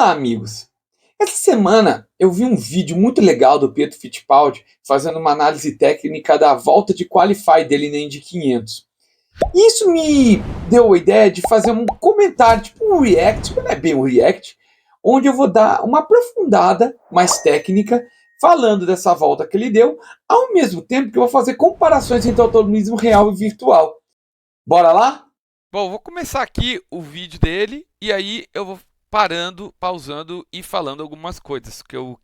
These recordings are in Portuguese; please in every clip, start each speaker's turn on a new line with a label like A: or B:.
A: Olá, amigos! Essa semana eu vi um vídeo muito legal do Pietro Fittipaldi fazendo uma análise técnica da volta de qualify dele na Indy 500. E isso me deu a ideia de fazer um comentário, tipo um react, mas não é bem um react, onde eu vou dar uma aprofundada mais técnica falando dessa volta que ele deu, ao mesmo tempo que eu vou fazer comparações entre automobilismo real e virtual. Bora lá?
B: Bom, vou começar aqui o vídeo dele e aí eu vou pausando e falando algumas coisas que eu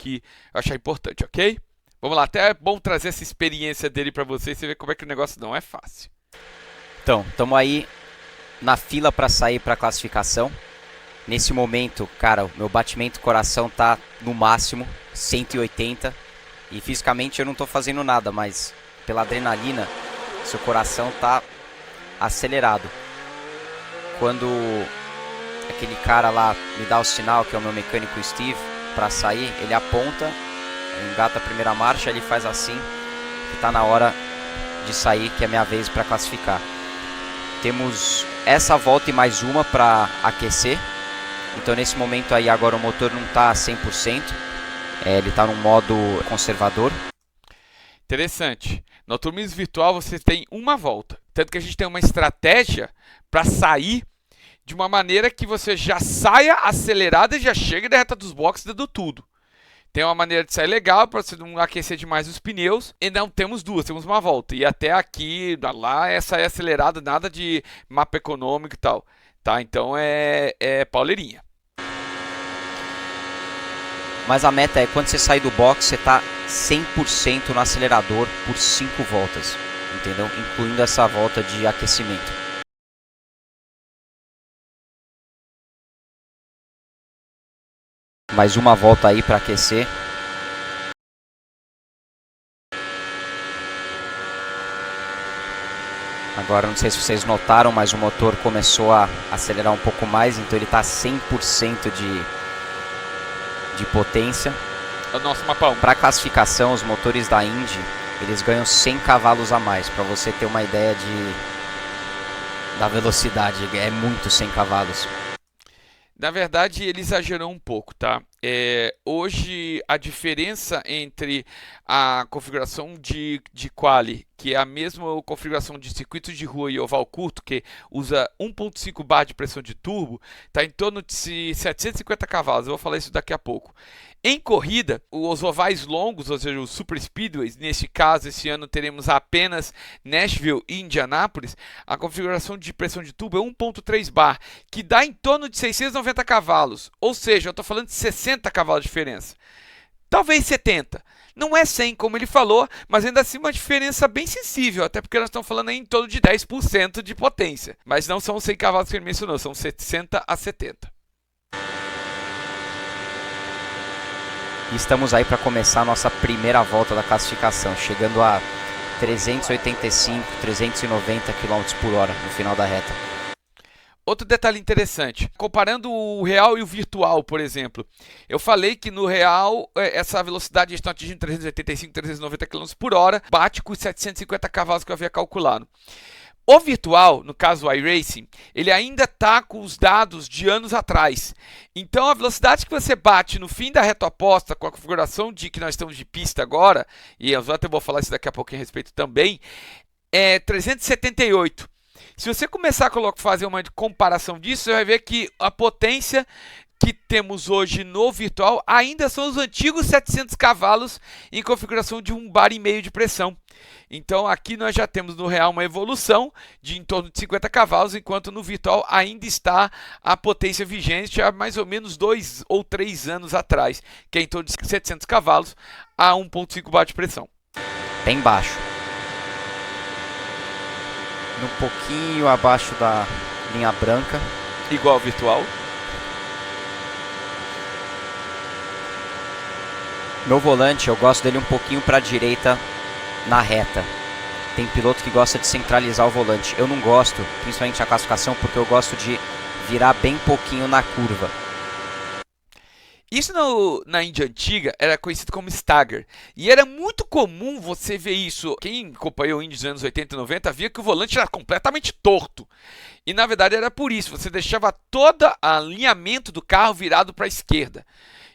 B: achar importante, ok? Vamos lá, até é bom trazer essa experiência dele para vocês, você ver como é que o negócio não é fácil.
C: Então, estamos aí na fila para sair para a classificação. Nesse momento, cara, o meu batimento do coração tá no máximo, 180. E fisicamente eu não tô fazendo nada, mas pela adrenalina, seu coração tá acelerado. Quando aquele cara lá me dá o sinal, que é o meu mecânico Steve, para sair, ele aponta, engata a primeira marcha, ele faz assim, que tá na hora de sair, que é minha vez para classificar. Temos essa volta e mais uma para aquecer. Então nesse momento aí agora o motor não está a 100%, ele está num modo conservador.
B: Interessante. No automobilismo virtual você tem uma volta, tanto que a gente tem uma estratégia para sair de uma maneira que você já saia acelerado e já chega da reta dos boxes dando tudo. Tem uma maneira de sair legal para você não aquecer demais os pneus. E não temos duas, temos uma volta. E até aqui, lá, é sair acelerado, nada de mapa econômico e tal. Tá? Então é pauleirinha.
C: Mas a meta é quando você sair do box, você tá 100% no acelerador por 5 voltas. Entendeu? Incluindo essa volta de aquecimento. Mais uma volta aí para aquecer. Agora não sei se vocês notaram, mas o motor começou a acelerar um pouco mais, então ele está 100% de potência.
B: É o nosso mapão.
C: Para classificação, os motores da Indy, eles ganham 100 cavalos a mais, para você ter uma ideia da velocidade, é muito 100 cavalos.
B: Na verdade, ele exagerou um pouco, tá? Hoje, a diferença entre a configuração de quali, que é a mesma configuração de circuitos de rua e oval curto, que usa 1.5 bar de pressão de turbo, está em torno de 750 cavalos. Eu vou falar isso daqui a pouco. Em corrida, os ovais longos, ou seja, os super speedways, neste caso, esse ano teremos apenas Nashville e Indianápolis, a configuração de pressão de turbo é 1.3 bar, que dá em torno de 690 cavalos, ou seja, eu estou falando de 60 cavalos de diferença. Talvez 70. Não é 100, como ele falou, mas ainda assim uma diferença bem sensível, até porque nós estamos falando aí em torno de 10% de potência. Mas não são 100 cavalos que ele mencionou, são 60 a 70.
C: E estamos aí para começar a nossa primeira volta da classificação, chegando a 385, 390 km por hora no final da reta.
B: Outro detalhe interessante, comparando o real e o virtual, por exemplo, eu falei que no real essa velocidade está atingindo 385, 390 km por hora, bate com os 750 cavalos que eu havia calculado. O virtual, no caso o iRacing, ele ainda está com os dados de anos atrás. Então a velocidade que você bate no fim da reta oposta com a configuração de que nós estamos de pista agora, e eu até vou falar isso daqui a pouco em respeito também, é 378. Se você começar a fazer uma comparação disso, você vai ver que a potência que temos hoje no virtual ainda são os antigos 700 cavalos em configuração de 1,5 bar de pressão. Então aqui nós já temos no real uma evolução de em torno de 50 cavalos, enquanto no virtual ainda está a potência vigente há mais ou menos 2 ou 3 anos atrás, que é em torno de 700 cavalos a 1,5 bar de pressão.
C: Bem baixo. Um pouquinho abaixo da linha branca.
B: Igual ao virtual.
C: Meu volante, eu gosto dele um pouquinho para a direita na reta. Tem piloto que gosta de centralizar o volante. Eu não gosto, principalmente na classificação, porque eu gosto de virar bem pouquinho na curva.
B: Isso na Índia antiga era conhecido como stagger. E era muito comum você ver isso. Quem acompanhou o Indy dos anos 80 e 90 via que o volante era completamente torto. E na verdade era por isso. Você deixava todo o alinhamento do carro virado para a esquerda.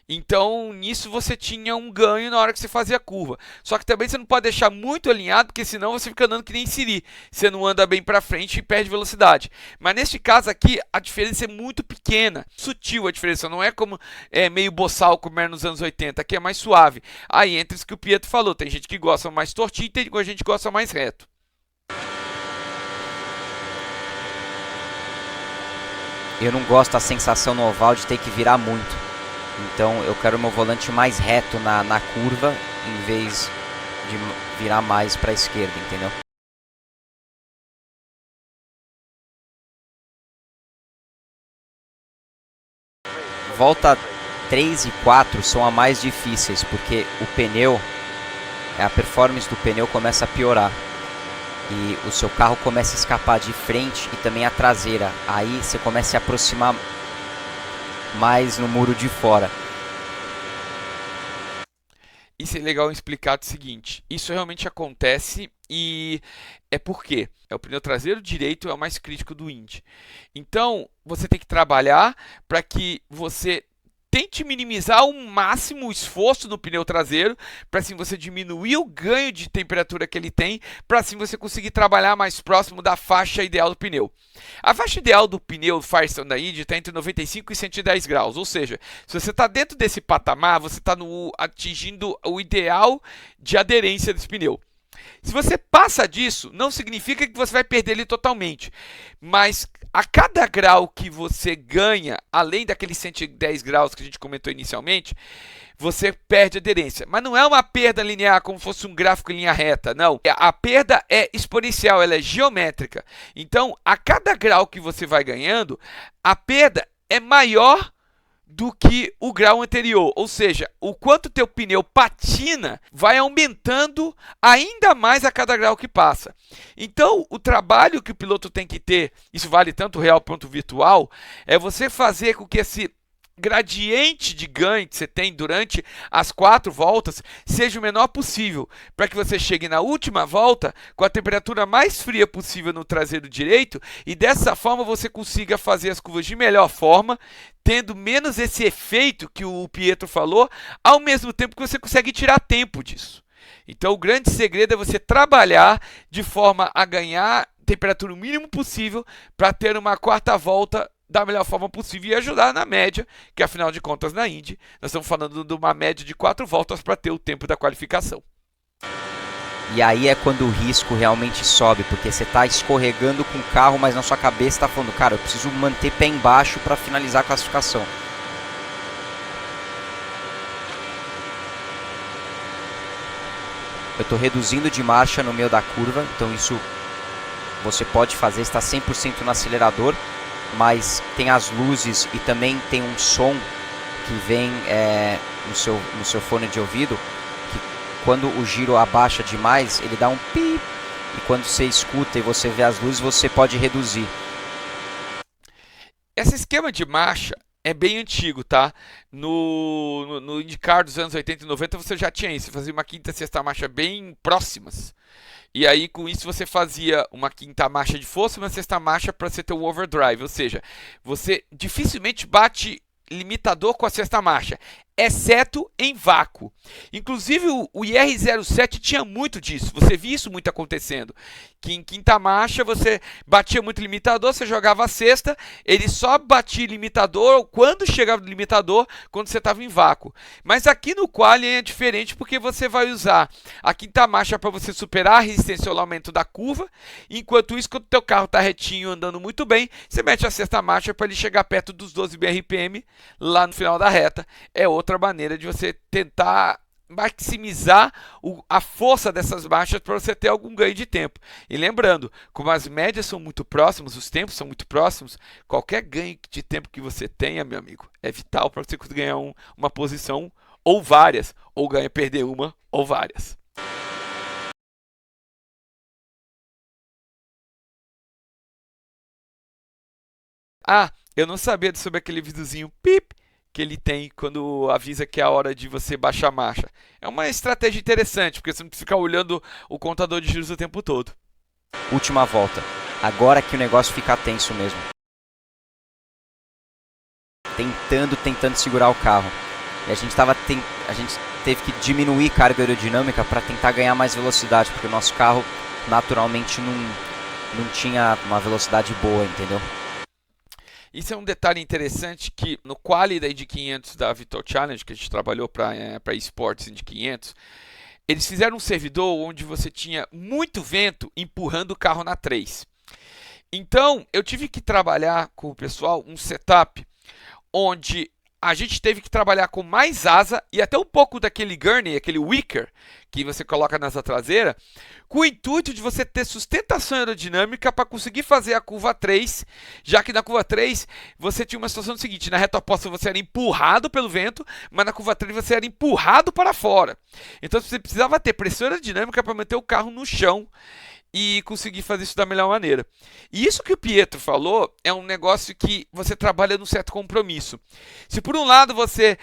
B: Então, nisso você tinha um ganho na hora que você fazia a curva. Só que também você não pode deixar muito alinhado, porque senão você fica andando que nem Siri. Você não anda bem para frente e perde velocidade. Mas neste caso aqui, a diferença é muito pequena. Sutil a diferença, não é como meio boçal como era nos anos 80. Aqui é mais suave. Aí entra isso que o Pietro falou. Tem gente que gosta mais tortinho e tem gente que gosta mais reto.
C: Eu não gosto da sensação no oval de ter que virar muito. Então eu quero meu volante mais reto na curva, em vez de virar mais para a esquerda, entendeu? Volta 3 e 4 são as mais difíceis, porque o pneu, a performance do pneu começa a piorar. E o seu carro começa a escapar de frente e também a traseira. Aí você começa a se aproximar mais no muro de fora.
B: Isso é legal explicar o seguinte: isso realmente acontece e é porque o pneu traseiro direito é o mais crítico do Indy. Então você tem que trabalhar para que você tente minimizar ao máximo o esforço no pneu traseiro, para assim você diminuir o ganho de temperatura que ele tem, para assim você conseguir trabalhar mais próximo da faixa ideal do pneu. A faixa ideal do pneu Firestone da Indy está entre 95 e 110 graus, ou seja, se você está dentro desse patamar, você está atingindo o ideal de aderência desse pneu. Se você passa disso, não significa que você vai perder ele totalmente, mas a cada grau que você ganha, além daqueles 110 graus que a gente comentou inicialmente, você perde aderência. Mas não é uma perda linear como fosse um gráfico em linha reta, não. A perda é exponencial, ela é geométrica. Então, a cada grau que você vai ganhando, a perda é maior do que o grau anterior, ou seja, o quanto teu pneu patina vai aumentando ainda mais a cada grau que passa. Então, o trabalho que o piloto tem que ter, isso vale tanto real quanto virtual, é você fazer com que esse gradiente de ganho que você tem durante as 4 voltas seja o menor possível, para que você chegue na última volta com a temperatura mais fria possível no traseiro direito e dessa forma você consiga fazer as curvas de melhor forma, tendo menos esse efeito que o Pietro falou, ao mesmo tempo que você consegue tirar tempo disso. Então o grande segredo é você trabalhar de forma a ganhar temperatura o mínimo possível para ter uma quarta volta da melhor forma possível e ajudar na média, que afinal de contas na Indy nós estamos falando de uma média de 4 voltas para ter o tempo da qualificação.
C: E aí é quando o risco realmente sobe, porque você está escorregando com o carro, mas na sua cabeça está falando, cara, eu preciso manter pé embaixo para finalizar a classificação. Eu estou reduzindo de marcha no meio da curva, então isso você pode fazer, está 100% no acelerador, mas tem as luzes e também tem um som que vem no seu fone de ouvido, que quando o giro abaixa demais, ele dá um pip, e quando você escuta e você vê as luzes, você pode reduzir.
B: Esse esquema de marcha é bem antigo, tá? No IndyCar dos anos 80 e 90 você já tinha isso, você fazia uma quinta e sexta marcha bem próximas. E aí, com isso, você fazia uma quinta marcha de força e uma sexta marcha para você ter o overdrive. Ou seja, você dificilmente bate limitador com a sexta marcha, exceto em vácuo. Inclusive, o IR07 tinha muito disso. Você via isso muito acontecendo. Que em quinta marcha, você batia muito limitador, você jogava a sexta, ele só batia limitador quando chegava no limitador, quando você estava em vácuo. Mas aqui no quali é diferente, porque você vai usar a quinta marcha para você superar a resistência ao aumento da curva. Enquanto isso, quando o teu carro está retinho, andando muito bem, você mete a sexta marcha para ele chegar perto dos 12 bpm lá no final da reta. É outra maneira de você tentar maximizar a força dessas marchas para você ter algum ganho de tempo. E lembrando, como as médias são muito próximas, os tempos são muito próximos, qualquer ganho de tempo que você tenha, meu amigo, é vital para você conseguir ganhar uma posição ou várias, ou perder uma ou várias. Ah, eu não sabia sobre aquele videozinho pip que ele tem quando avisa que é a hora de você baixar a marcha. É uma estratégia interessante, porque você não precisa ficar olhando o contador de giros o tempo todo.
C: Última volta. Agora que o negócio fica tenso mesmo. Tentando segurar o carro. E a gente teve que diminuir carga aerodinâmica para tentar ganhar mais velocidade, porque o nosso carro naturalmente não tinha uma velocidade boa, entendeu?
B: Isso é um detalhe interessante que no quali da Indy 500 da Vitol Challenge, que a gente trabalhou para esportes Indy 500, eles fizeram um servidor onde você tinha muito vento empurrando o carro na 3. Então, eu tive que trabalhar com o pessoal um setup onde a gente teve que trabalhar com mais asa e até um pouco daquele gurney, aquele wicker que você coloca nessa traseira, com o intuito de você ter sustentação aerodinâmica para conseguir fazer a curva 3, já que na curva 3 você tinha uma situação seguinte: na reta oposta você era empurrado pelo vento, mas na curva 3 você era empurrado para fora. Então você precisava ter pressão aerodinâmica para manter o carro no chão e conseguir fazer isso da melhor maneira. E isso que o Pietro falou é um negócio que você trabalha num certo compromisso. Se por um lado você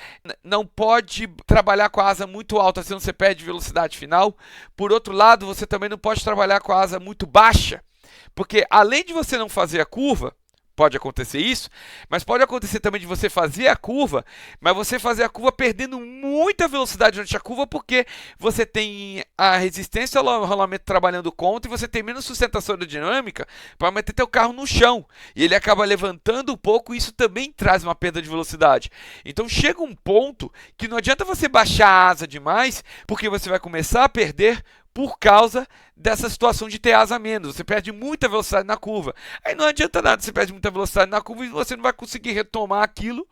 B: não pode trabalhar com a asa muito alta, senão você perde velocidade final, por outro lado você também não pode trabalhar com a asa muito baixa, porque além de você não fazer a curva, pode acontecer isso, mas pode acontecer também de você fazer a curva, mas você fazer a curva perdendo muita velocidade durante a curva, porque você tem a resistência ao rolamento trabalhando contra e você tem menos sustentação aerodinâmica para manter teu carro no chão. E ele acaba levantando um pouco e isso também traz uma perda de velocidade. Então chega um ponto que não adianta você baixar a asa demais, porque você vai começar a perder por causa dessa situação de ter asa menos. Você perde muita velocidade na curva. Aí não adianta nada, você perde muita velocidade na curva e você não vai conseguir retomar aquilo.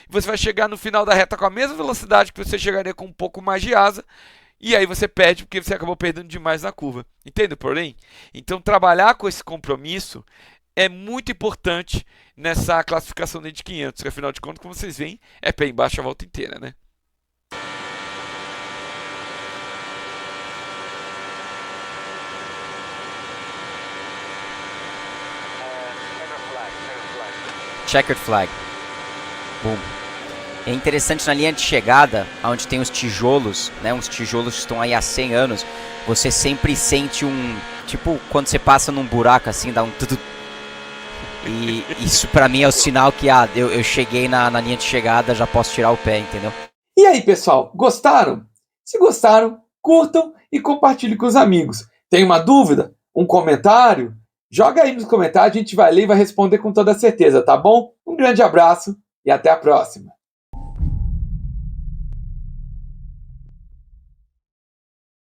B: Você vai chegar no final da reta com a mesma velocidade que você chegaria com um pouco mais de asa. E aí você perde porque você acabou perdendo demais na curva. Entende, porém? Então trabalhar com esse compromisso é muito importante nessa classificação da Indy 500. Que afinal de contas, como vocês veem, é pé embaixo a volta inteira, né?
C: Checkered flag. Boom. É interessante na linha de chegada, onde tem os tijolos, né? Uns tijolos que estão aí há 100 anos. Você sempre sente um... Tipo, quando você passa num buraco assim, dá um... E isso pra mim é o sinal que eu cheguei na linha de chegada, já posso tirar o pé, entendeu?
A: E aí, pessoal, gostaram? Se gostaram, curtam e compartilhem com os amigos. Tem uma dúvida? Um comentário? Joga aí nos comentários, a gente vai ler e vai responder com toda certeza, tá bom? Um grande abraço e até a próxima!